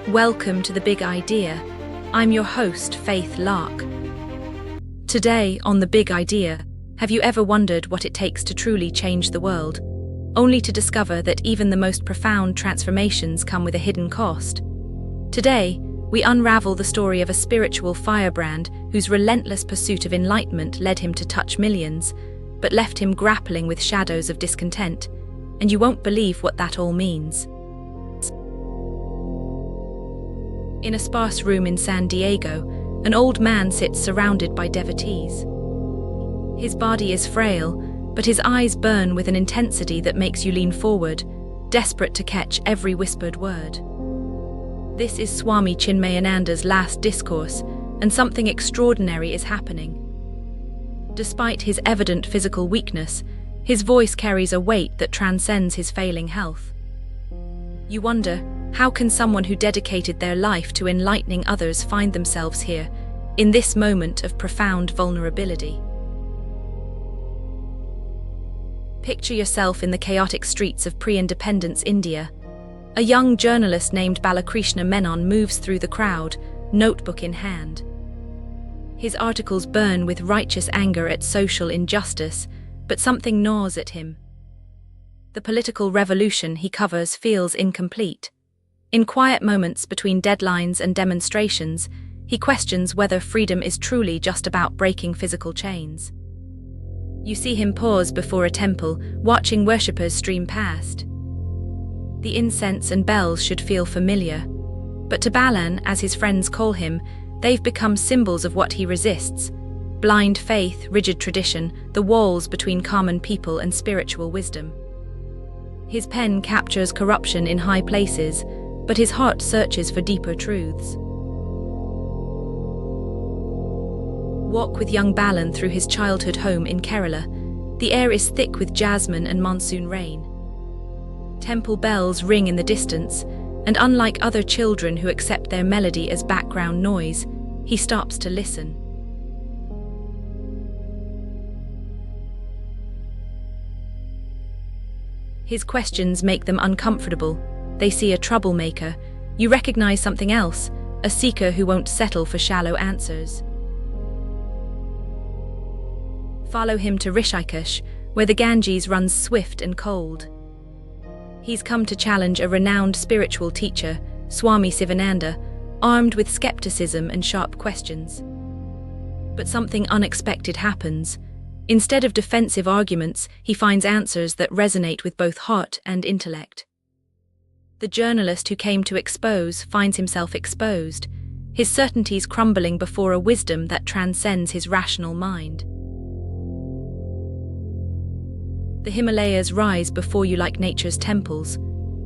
Welcome to The Big Idea. I'm your host, Faith Lark. Today, on The Big Idea, have you ever wondered what it takes to truly change the world, only to discover that even the most profound transformations come with a hidden cost? Today, we unravel the story of a spiritual firebrand whose relentless pursuit of enlightenment led him to touch millions, but left him grappling with shadows of discontent, and you won't believe what that all means. In a sparse room in San Diego, an old man sits surrounded by devotees. His body is frail, but his eyes burn with an intensity that makes you lean forward, desperate to catch every whispered word. This is Swami Chinmayananda's last discourse, and something extraordinary is happening. Despite his evident physical weakness, his voice carries a weight that transcends his failing health. You wonder, how can someone who dedicated their life to enlightening others find themselves here, in this moment of profound vulnerability? Picture yourself in the chaotic streets of pre-independence India. A young journalist named Balakrishna Menon moves through the crowd, notebook in hand. His articles burn with righteous anger at social injustice, but something gnaws at him. The political revolution he covers feels incomplete. In quiet moments between deadlines and demonstrations, he questions whether freedom is truly just about breaking physical chains. You see him pause before a temple, watching worshippers stream past. The incense and bells should feel familiar, but to Balan, as his friends call him, they've become symbols of what he resists: blind faith, rigid tradition, the walls between common people and spiritual wisdom. His pen captures corruption in high places, but his heart searches for deeper truths. Walk with young Balan through his childhood home in Kerala. The air is thick with jasmine and monsoon rain. Temple bells ring in the distance, and unlike other children who accept their melody as background noise, he stops to listen. His questions make them uncomfortable. They see a troublemaker. You recognize something else, a seeker who won't settle for shallow answers. Follow him to Rishikesh, where the Ganges runs swift and cold. He's come to challenge a renowned spiritual teacher, Swami Chinmayananda, armed with skepticism and sharp questions. But something unexpected happens. Instead of defensive arguments, he finds answers that resonate with both heart and intellect. The journalist who came to expose finds himself exposed, his certainties crumbling before a wisdom that transcends his rational mind. The Himalayas rise before you like nature's temples.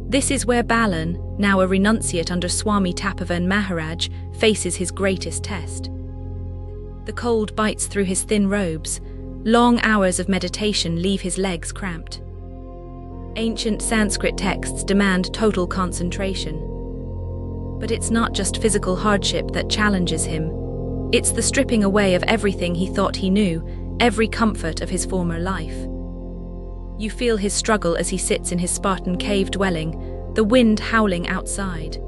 This is where Balan, now a renunciate under Swami Tapovan Maharaj, faces his greatest test. The cold bites through his thin robes. Long hours of meditation leave his legs cramped. Ancient Sanskrit texts demand total concentration. But it's not just physical hardship that challenges him. It's the stripping away of everything he thought he knew, every comfort of his former life. You feel his struggle as he sits in his Spartan cave dwelling, the wind howling outside.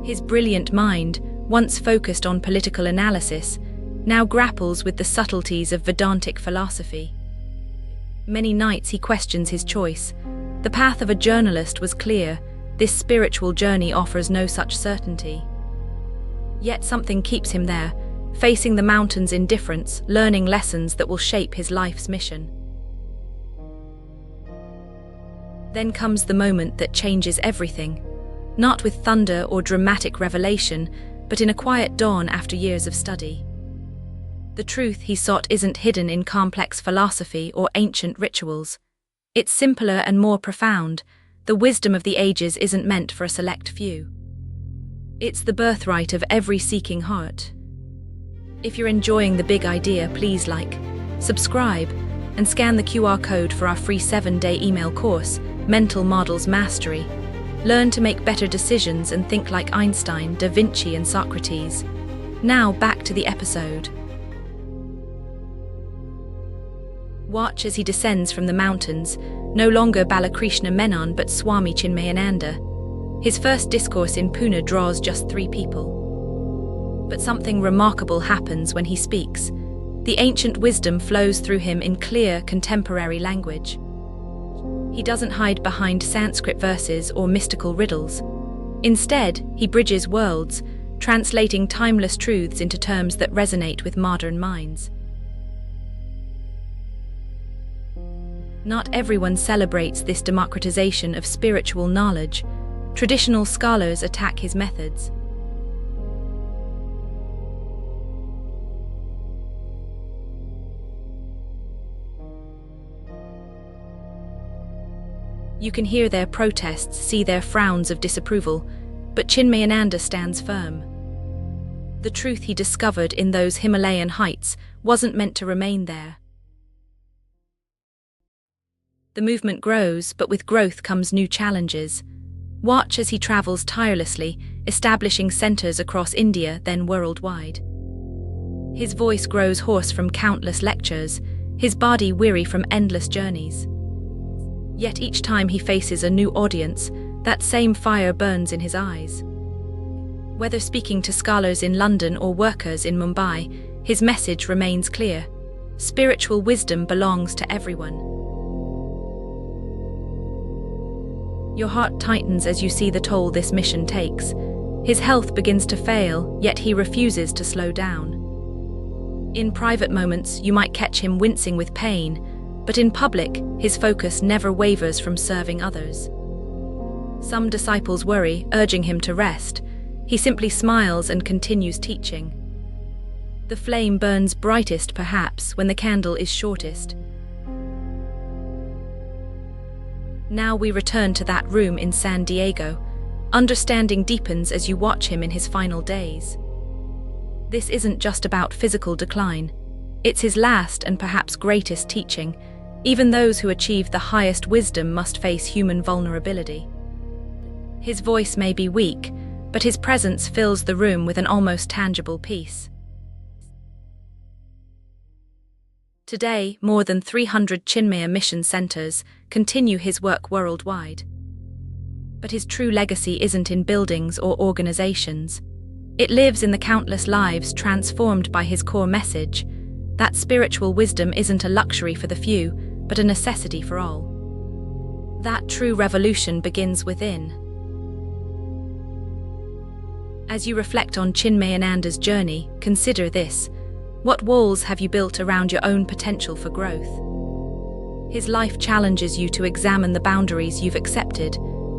His brilliant mind, once focused on political analysis, now grapples with the subtleties of Vedantic philosophy. Many nights he questions his choice. The path of a journalist was clear. This spiritual journey offers no such certainty. Yet something keeps him there, facing the mountain's indifference, learning lessons that will shape his life's mission. Then comes the moment that changes everything, not with thunder or dramatic revelation, but in a quiet dawn after years of study. The truth he sought isn't hidden in complex philosophy or ancient rituals. It's simpler and more profound. The wisdom of the ages isn't meant for a select few. It's the birthright of every seeking heart. If you're enjoying The Big Idea, please like, subscribe, and scan the QR code for our free 7-day email course, Mental Models Mastery. Learn to make better decisions and think like Einstein, Da Vinci, and Socrates. Now back to the episode. Watch as he descends from the mountains, no longer Balakrishna Menon but Swami Chinmayananda. His first discourse in Pune draws just 3 people. But something remarkable happens when he speaks. The ancient wisdom flows through him in clear, contemporary language. He doesn't hide behind Sanskrit verses or mystical riddles. Instead, he bridges worlds, translating timeless truths into terms that resonate with modern minds. Not everyone celebrates this democratization of spiritual knowledge. Traditional scholars attack his methods. You can hear their protests, see their frowns of disapproval, but Chinmayananda stands firm. The truth he discovered in those Himalayan heights wasn't meant to remain there. The movement grows, but with growth comes new challenges. Watch as he travels tirelessly, establishing centers across India, then worldwide. His voice grows hoarse from countless lectures, his body weary from endless journeys. Yet each time he faces a new audience, that same fire burns in his eyes. Whether speaking to scholars in London or workers in Mumbai, his message remains clear. Spiritual wisdom belongs to everyone. Your heart tightens as you see the toll this mission takes. His health begins to fail, yet he refuses to slow down. In private moments, you might catch him wincing with pain, but in public, his focus never wavers from serving others. Some disciples worry, urging him to rest. He simply smiles and continues teaching. The flame burns brightest, perhaps, when the candle is shortest. Now we return to that room in San Diego. Understanding deepens as you watch him in his final days. This isn't just about physical decline. It's his last and perhaps greatest teaching. Even those who achieve the highest wisdom must face human vulnerability. His voice may be weak, but his presence fills the room with an almost tangible peace. Today, more than 300 Chinmaya mission centers continue his work worldwide. But his true legacy isn't in buildings or organizations. It lives in the countless lives transformed by his core message, that spiritual wisdom isn't a luxury for the few, but a necessity for all. That true revolution begins within. As you reflect on Chinmayananda's journey, consider this. What walls have you built around your own potential for growth? His life challenges you to examine the boundaries you've accepted,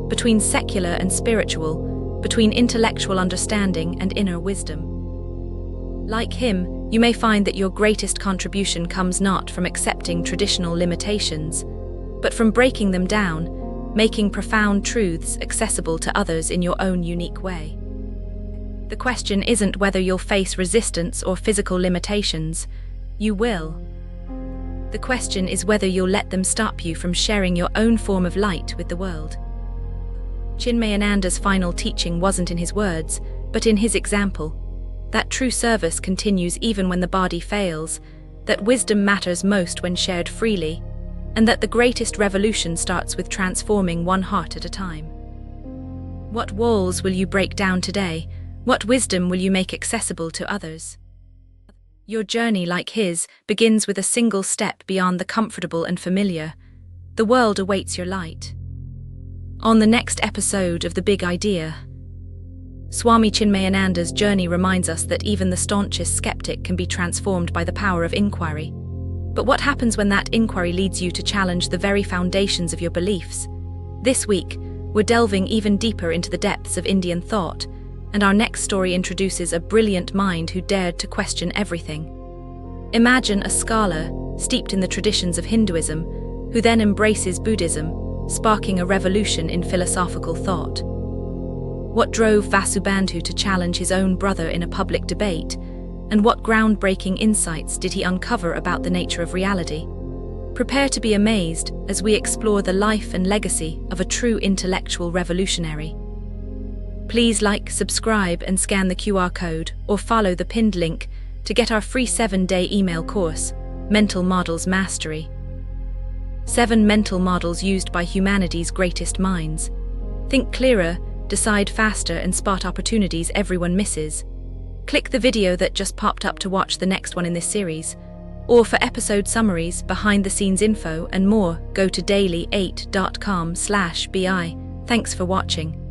between secular and spiritual, between intellectual understanding and inner wisdom. Like him, you may find that your greatest contribution comes not from accepting traditional limitations, but from breaking them down, making profound truths accessible to others in your own unique way. The question isn't whether you'll face resistance or physical limitations. You will. The question is whether you'll let them stop you from sharing your own form of light with the world. Chinmayananda's final teaching wasn't in his words, but in his example. That true service continues even when the body fails, that wisdom matters most when shared freely, and that the greatest revolution starts with transforming one heart at a time. What walls will you break down today? What wisdom will you make accessible to others? Your journey, like his, begins with a single step beyond the comfortable and familiar. The world awaits your light. On the next episode of The Big Idea, Swami Chinmayananda's journey reminds us that even the staunchest skeptic can be transformed by the power of inquiry. But what happens when that inquiry leads you to challenge the very foundations of your beliefs? This week, we're delving even deeper into the depths of Indian thought, and our next story introduces a brilliant mind who dared to question everything. Imagine a scholar, steeped in the traditions of Hinduism, who then embraces Buddhism, sparking a revolution in philosophical thought. What drove Vasubandhu to challenge his own brother in a public debate, and what groundbreaking insights did he uncover about the nature of reality? Prepare to be amazed as we explore the life and legacy of a true intellectual revolutionary. Please like, subscribe, and scan the QR code or follow the pinned link to get our free 7-day email course, Mental Models Mastery. 7 mental models used by humanity's greatest minds. Think clearer, decide faster and spot opportunities everyone misses. Click the video that just popped up to watch the next one in this series. Or for episode summaries, behind-the-scenes info, and more, go to daily8.com/bi. Thanks for watching.